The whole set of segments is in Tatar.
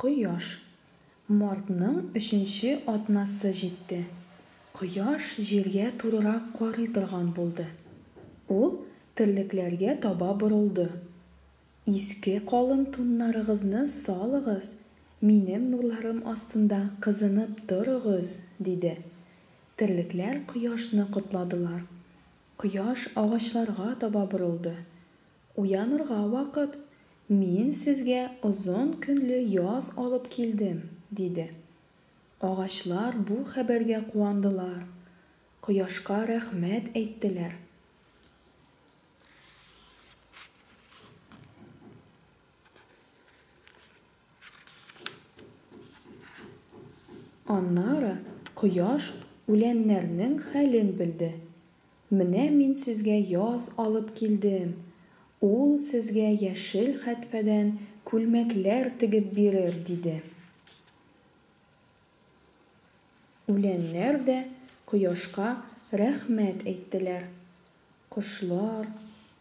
Кояш. Мартның 3-нче атнасы җитте. Кояш җиргә турырак карый торган булды. Ул терлекләргә таба борылды. Иске калын туннарыгызны салыгыз, минем нурларым астында кызынып торыгыз, диде. Терлекләр кояшны котладылар. Кояш агачларга таба борылды. Уянырга вакыт, мин сезгә озын көнле яз алып килдем, диде. Агачлар бу хәбәргә куандылар. Кояшка рәхмәт әйттеләр. Аннары кояш үләннәрнең хәлен белде. Менә мин сезгә яз алып килдем. Ул сезгә яшел хәтфәдән күлмәкләр тегеп бирер, диде. Үләннәр дә кояшка рәхмәт әйттеләр. Кошлар,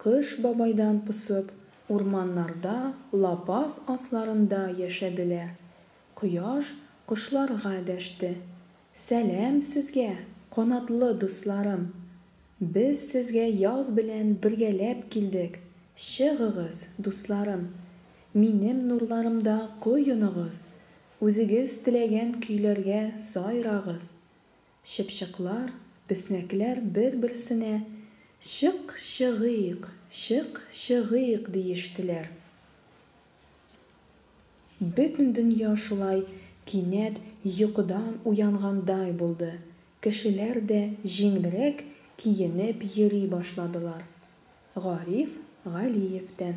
кыш бабайдан посып, урманнарда, лапас асларында яшәделәр. Кояш кошларга дәште. Сәлам сезгә, канатлы дусларым. Без сезгә яз белән бергәләп килдек. Чыгыгыз, дусларым. Минем нурларымда коеныгыз. Үзегез теләгән көйләргә сайрагыз. Чыпчыклар, беснәкләр бер-берсенә чык чыгыйк диештеләр. Бөтен дөнья шулай кинәт йокыдан уянгандай булды. Кешеләр дә җиңелрәк киенеп йөри башладылар. Гариф Галиевтән.